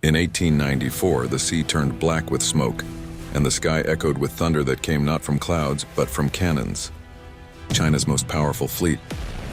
In 1894, the sea turned black with smoke, and the sky echoed with thunder that came not from clouds, but from cannons. China's most powerful fleet,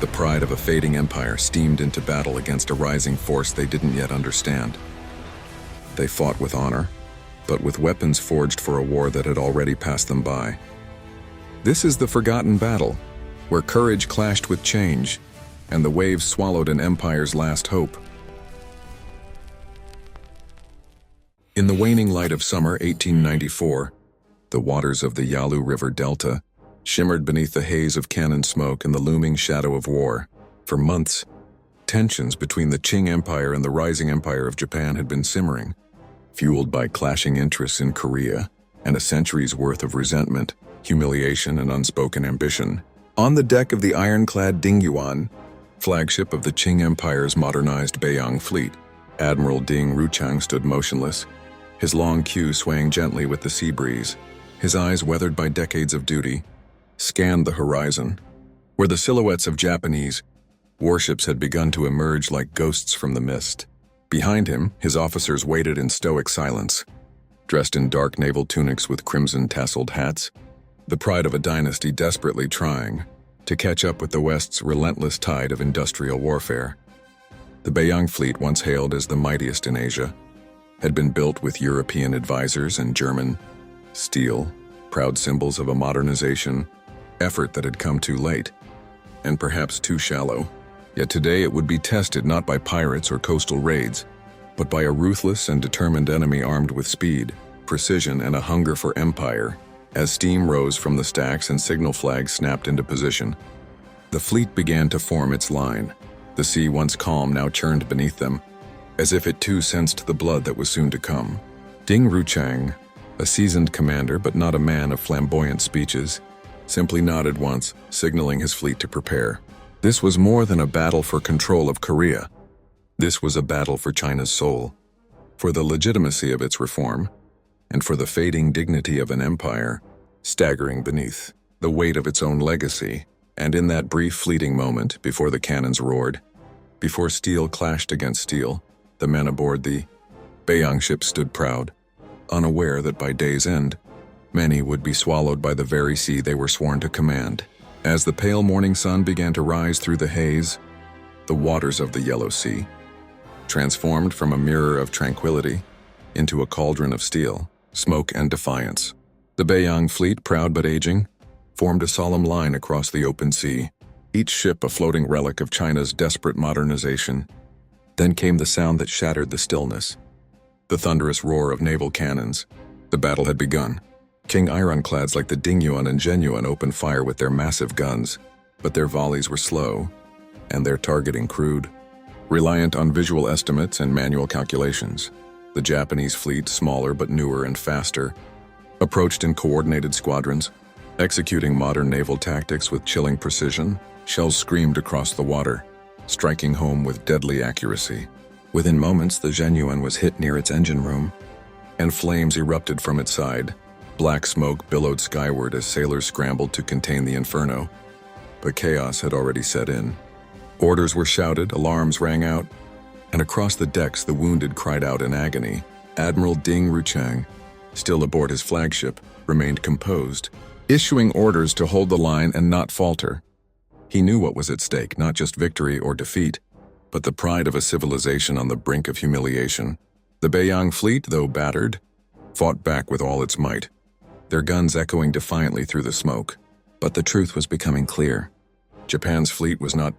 the pride of a fading empire, steamed into battle against a rising force they didn't yet understand. They fought with honor, but with weapons forged for a war that had already passed them by. This is the forgotten battle, where courage clashed with change, and the waves swallowed an empire's last hope. In the waning light of summer 1894, the waters of the Yalu River Delta shimmered beneath the haze of cannon smoke and the looming shadow of war. For months, tensions between the Qing Empire and the rising Empire of Japan had been simmering, fueled by clashing interests in Korea and a century's worth of resentment, humiliation, and unspoken ambition. On the deck of the ironclad Ding Yuan, flagship of the Qing Empire's modernized Beiyang Fleet, Admiral Ding Ruchang stood motionless, his long queue swaying gently with the sea breeze. His eyes, weathered by decades of duty, scanned the horizon, where the silhouettes of Japanese warships had begun to emerge like ghosts from the mist. Behind him, his officers waited in stoic silence, dressed in dark naval tunics with crimson tasseled hats, the pride of a dynasty desperately trying to catch up with the West's relentless tide of industrial warfare. The Beiyang Fleet, once hailed as the mightiest in Asia, had been built with European advisors and German steel, proud symbols of a modernization effort that had come too late, and perhaps too shallow. Yet today it would be tested not by pirates or coastal raids, but by a ruthless and determined enemy armed with speed, precision, and a hunger for empire. As steam rose from the stacks and signal flags snapped into position, the fleet began to form its line. The sea, once calm, now churned beneath them, as if it too sensed the blood that was soon to come. Ding Ruchang, a seasoned commander but not a man of flamboyant speeches, simply nodded once, signaling his fleet to prepare. This was more than a battle for control of Korea. This was a battle for China's soul, for the legitimacy of its reform, and for the fading dignity of an empire staggering beneath the weight of its own legacy. And in that brief fleeting moment, before the cannons roared, before steel clashed against steel, the men aboard the Beiyang ship stood proud, unaware that by day's end, many would be swallowed by the very sea they were sworn to command. As the pale morning sun began to rise through the haze, the waters of the Yellow Sea, transformed from a mirror of tranquility into a cauldron of steel, smoke, and defiance. The Beiyang Fleet, proud but aging, formed a solemn line across the open sea, each ship a floating relic of China's desperate modernization. Then came the sound that shattered the stillness, the thunderous roar of naval cannons. The battle had begun. King ironclads like the Dingyuan and Zhenyuan opened fire with their massive guns, but their volleys were slow, and their targeting crude, reliant on visual estimates and manual calculations. The Japanese fleet, smaller but newer and faster, approached in coordinated squadrons, executing modern naval tactics with chilling precision. Shells screamed across the water, striking home with deadly accuracy. Within moments, the Zhenyuan was hit near its engine room, and flames erupted from its side. Black smoke billowed skyward as sailors scrambled to contain the inferno, but chaos had already set in. Orders were shouted, alarms rang out, and across the decks the wounded cried out in agony. Admiral Ding Ruchang, still aboard his flagship, remained composed, issuing orders to hold the line and not falter. He knew what was at stake, not just victory or defeat, but the pride of a civilization on the brink of humiliation. The Beiyang Fleet, though battered, fought back with all its might, their guns echoing defiantly through the smoke. But the truth was becoming clear. Japan's fleet was not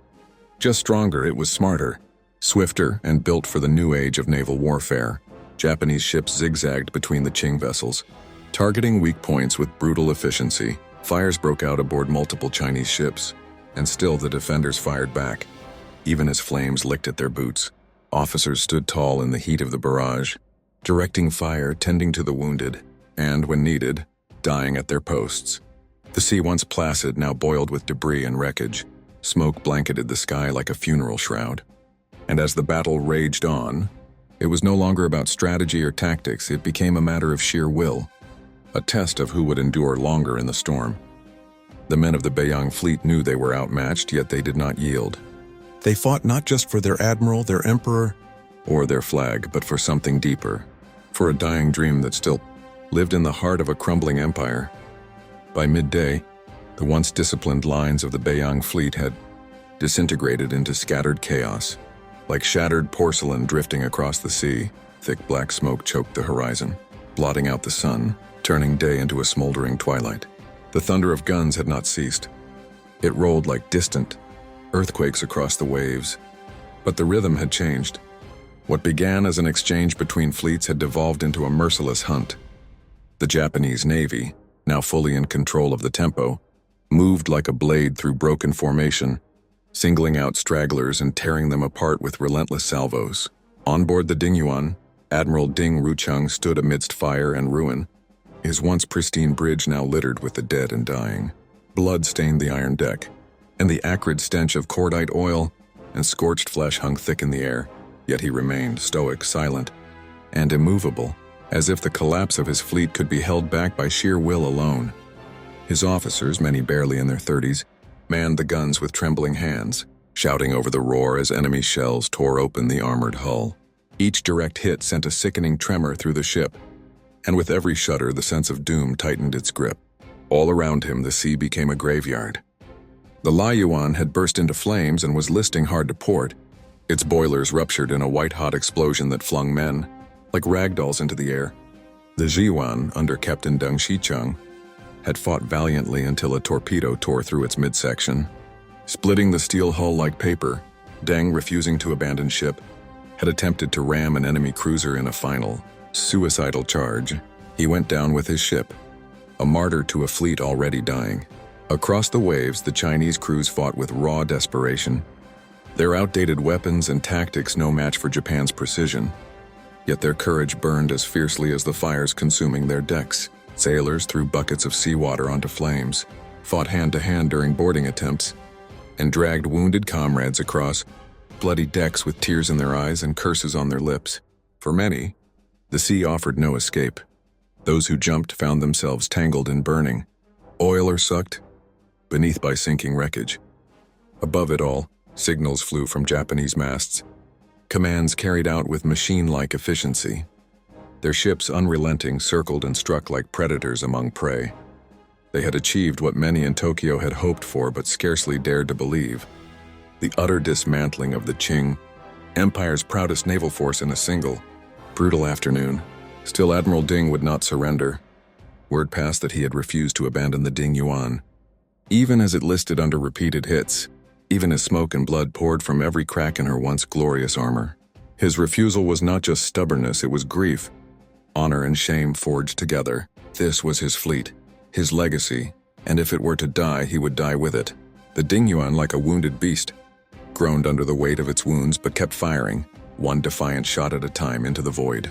just stronger, it was smarter, swifter, and built for the new age of naval warfare. Japanese ships zigzagged between the Qing vessels, targeting weak points with brutal efficiency. Fires broke out aboard multiple Chinese ships, and still the defenders fired back, even as flames licked at their boots. Officers stood tall in the heat of the barrage, directing fire, tending to the wounded, and, when needed, dying at their posts. The sea, once placid, now boiled with debris and wreckage. Smoke blanketed the sky like a funeral shroud. And as the battle raged on, it was no longer about strategy or tactics. It became a matter of sheer will, a test of who would endure longer in the storm. The men of the Beiyang Fleet knew they were outmatched, yet they did not yield. They fought not just for their admiral, their emperor, or their flag, but for something deeper, for a dying dream that still lived in the heart of a crumbling empire. By midday, the once disciplined lines of the Beiyang Fleet had disintegrated into scattered chaos. Like shattered porcelain drifting across the sea, thick black smoke choked the horizon, blotting out the sun, turning day into a smoldering twilight. The thunder of guns had not ceased. It rolled like distant earthquakes across the waves. But the rhythm had changed. What began as an exchange between fleets had devolved into a merciless hunt. The Japanese Navy, now fully in control of the tempo, moved like a blade through broken formation, singling out stragglers and tearing them apart with relentless salvos. On board the Dingyuan, Admiral Ding Ruchang stood amidst fire and ruin, his once pristine bridge now littered with the dead and dying. Blood stained the iron deck, and the acrid stench of cordite oil and scorched flesh hung thick in the air, yet he remained stoic, silent, and immovable, as if the collapse of his fleet could be held back by sheer will alone. His officers, many barely in their 30s, manned the guns with trembling hands, shouting over the roar as enemy shells tore open the armored hull. Each direct hit sent a sickening tremor through the ship, and with every shudder the sense of doom tightened its grip. All around him the sea became a graveyard. The Liuyuan had burst into flames and was listing hard to port. Its boilers ruptured in a white-hot explosion that flung men, like ragdolls, into the air. The Zhiyuan, under Captain Deng Shicheng, had fought valiantly until a torpedo tore through its midsection. Splitting the steel hull like paper, Deng, refusing to abandon ship, had attempted to ram an enemy cruiser in a final, suicidal charge. He went down with his ship, a martyr to a fleet already dying. Across the waves, the Chinese crews fought with raw desperation, their outdated weapons and tactics no match for Japan's precision. Yet their courage burned as fiercely as the fires consuming their decks. Sailors threw buckets of seawater onto flames, fought hand-to-hand during boarding attempts, and dragged wounded comrades across bloody decks with tears in their eyes and curses on their lips. For many, the sea offered no escape. Those who jumped found themselves tangled in burning oil or sucked beneath by sinking wreckage. Above it all, signals flew from Japanese masts, commands carried out with machine-like efficiency. Their ships, unrelenting, circled and struck like predators among prey. They had achieved what many in Tokyo had hoped for but scarcely dared to believe: the utter dismantling of the Qing, Empire's proudest naval force, in a single, brutal afternoon. Still, Admiral Ding would not surrender. Word passed that he had refused to abandon the Dingyuan, even as it listed under repeated hits, even as smoke and blood poured from every crack in her once glorious armor. His refusal was not just stubbornness, it was grief. Honor and shame forged together. This was his fleet, his legacy, and if it were to die, he would die with it. The Dingyuan, like a wounded beast, groaned under the weight of its wounds but kept firing, one defiant shot at a time into the void.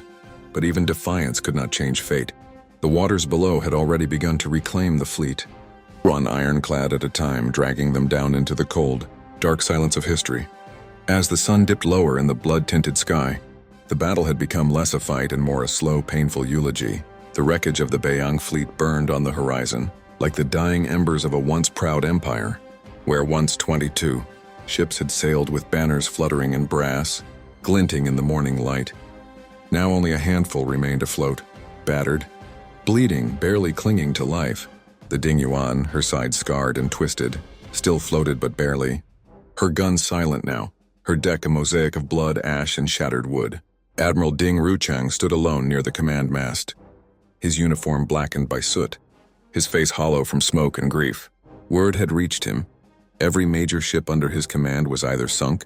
But even defiance could not change fate. The waters below had already begun to reclaim the fleet, one ironclad at a time, dragging them down into the cold, dark silence of history. As the sun dipped lower in the blood-tinted sky, the battle had become less a fight and more a slow, painful eulogy. The wreckage of the Beiyang Fleet burned on the horizon, like the dying embers of a once proud empire, where once 22 ships had sailed with banners fluttering in brass, glinting in the morning light. Now only a handful remained afloat, battered, bleeding, barely clinging to life. The Dingyuan, her side scarred and twisted, still floated but barely. Her guns silent now, her deck a mosaic of blood, ash, and shattered wood. Admiral Ding Ruchang stood alone near the command mast, his uniform blackened by soot, his face hollow from smoke and grief. Word had reached him. Every major ship under his command was either sunk,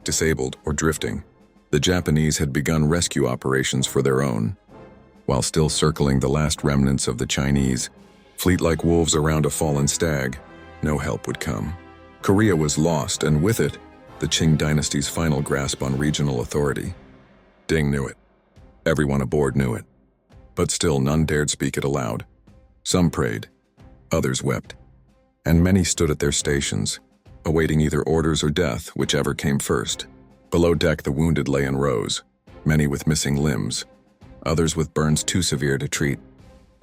disabled, or drifting. The Japanese had begun rescue operations for their own. While still circling the last remnants of the Chinese, fleet like wolves around a fallen stag, no help would come. Korea was lost, and with it, the Qing Dynasty's final grasp on regional authority. Ding knew it. Everyone aboard knew it. But still none dared speak it aloud. Some prayed, others wept, and many stood at their stations, awaiting either orders or death, whichever came first. Below deck the wounded lay in rows, many with missing limbs, others with burns too severe to treat.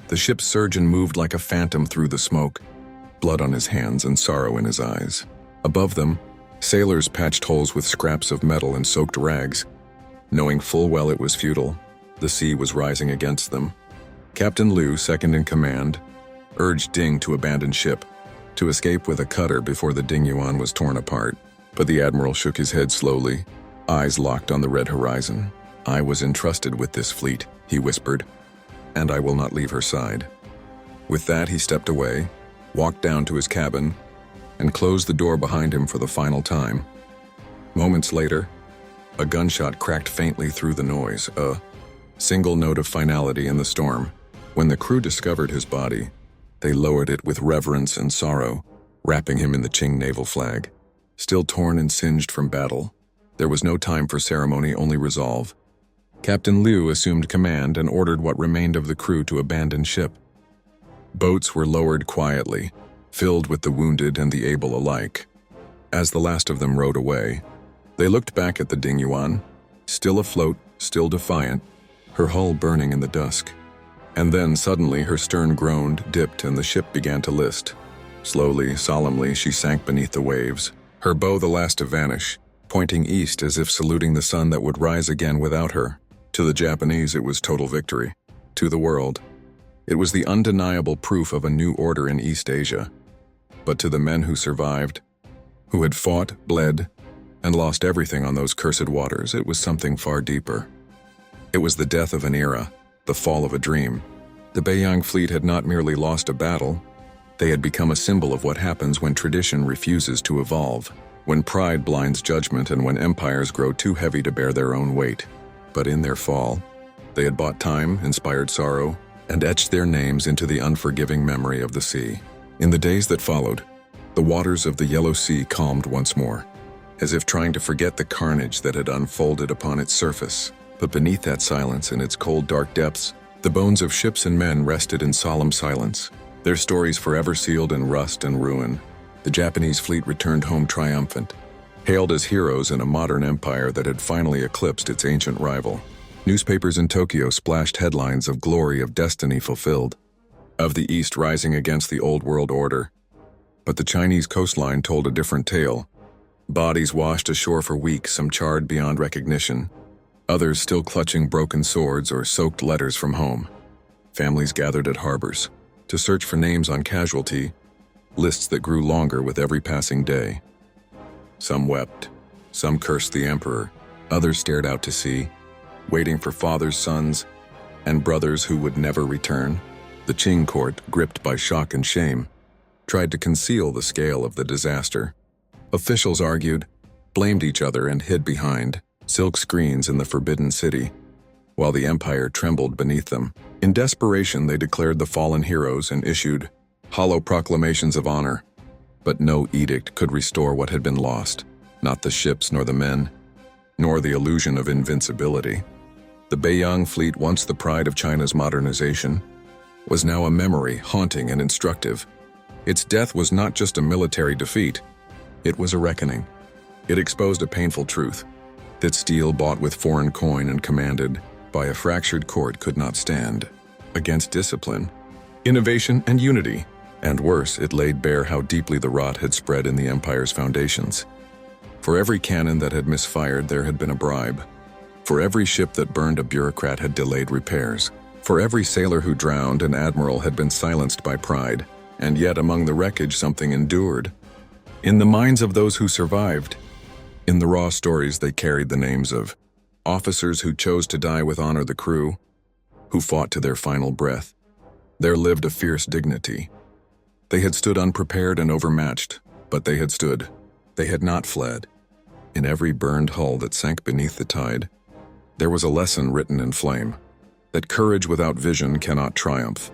The ship's surgeon moved like a phantom through the smoke, blood on his hands and sorrow in his eyes. Above them, sailors patched holes with scraps of metal and soaked rags, knowing full well it was futile. The sea was rising against them. Captain Liu, second in command, urged Ding to abandon ship, to escape with a cutter before the Ding Yuan was torn apart. But the admiral shook his head slowly, eyes locked on the red horizon. "I was entrusted with this fleet," he whispered, "and I will not leave her side." With that, he stepped away, walked down to his cabin, and closed the door behind him for the final time. Moments later, a gunshot cracked faintly through the noise, a single note of finality in the storm. When the crew discovered his body, they lowered it with reverence and sorrow, wrapping him in the Qing naval flag. Still torn and singed from battle, there was no time for ceremony, only resolve. Captain Liu assumed command and ordered what remained of the crew to abandon ship. Boats were lowered quietly, filled with the wounded and the able alike. As the last of them rowed away, they looked back at the Ding Yuan, still afloat, still defiant, her hull burning in the dusk. And then suddenly her stern groaned, dipped, and the ship began to list. Slowly, solemnly, she sank beneath the waves, her bow the last to vanish, pointing east as if saluting the sun that would rise again without her. To the Japanese, it was total victory. To the world, it was the undeniable proof of a new order in East Asia. But to the men who survived, who had fought, bled, and lost everything on those cursed waters, it was something far deeper. It was the death of an era, the fall of a dream. The Beiyang Fleet had not merely lost a battle, they had become a symbol of what happens when tradition refuses to evolve, when pride blinds judgment, and when empires grow too heavy to bear their own weight. But in their fall, they had bought time, inspired sorrow, and etched their names into the unforgiving memory of the sea. In the days that followed, the waters of the Yellow Sea calmed once more, as if trying to forget the carnage that had unfolded upon its surface. But beneath that silence, in its cold, dark depths, the bones of ships and men rested in solemn silence, their stories forever sealed in rust and ruin. The Japanese fleet returned home triumphant, hailed as heroes in a modern empire that had finally eclipsed its ancient rival. Newspapers in Tokyo splashed headlines of glory, of destiny fulfilled, of the East rising against the old world order. But the Chinese coastline told a different tale. Bodies washed ashore for weeks, some charred beyond recognition, others still clutching broken swords or soaked letters from home. Families gathered at harbors to search for names on casualty lists that grew longer with every passing day. Some wept, some cursed the emperor, others stared out to sea, waiting for fathers, sons, and brothers who would never return. The Qing court, gripped by shock and shame, tried to conceal the scale of the disaster. Officials argued, blamed each other, and hid behind silk screens in the Forbidden City, while the empire trembled beneath them. In desperation, they declared the fallen heroes and issued hollow proclamations of honor. But no edict could restore what had been lost, not the ships nor the men, nor the illusion of invincibility. The Beiyang Fleet, once the pride of China's modernization, was now a memory, haunting and instructive. Its death was not just a military defeat, it was a reckoning. It exposed a painful truth, that steel bought with foreign coin and commanded by a fractured court could not stand against discipline, innovation, and unity. And worse, it laid bare how deeply the rot had spread in the empire's foundations. For every cannon that had misfired, there had been a bribe. For every ship that burned, a bureaucrat had delayed repairs. For every sailor who drowned, an admiral had been silenced by pride. And yet among the wreckage, something endured. In the minds of those who survived, in the raw stories, they carried the names of officers who chose to die with honor, the crew who fought to their final breath. There lived a fierce dignity. They had stood unprepared and overmatched, but they had stood. They had not fled. In every burned hull that sank beneath the tide, there was a lesson written in flame, that courage without vision cannot triumph,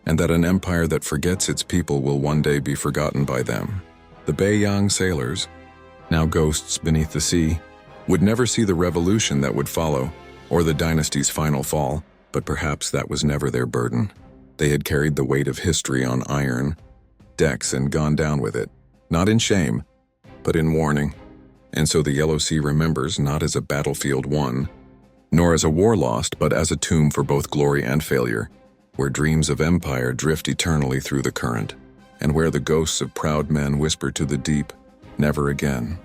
and that an empire that forgets its people will one day be forgotten by them. The Beiyang sailors, now ghosts beneath the sea, would never see the revolution that would follow, or the dynasty's final fall, but perhaps that was never their burden. They had carried the weight of history on iron decks and gone down with it, not in shame, but in warning. And so the Yellow Sea remembers not as a battlefield won, nor as a war lost, but as a tomb for both glory and failure, where dreams of empire drift eternally through the current, and where the ghosts of proud men whisper to the deep, never again.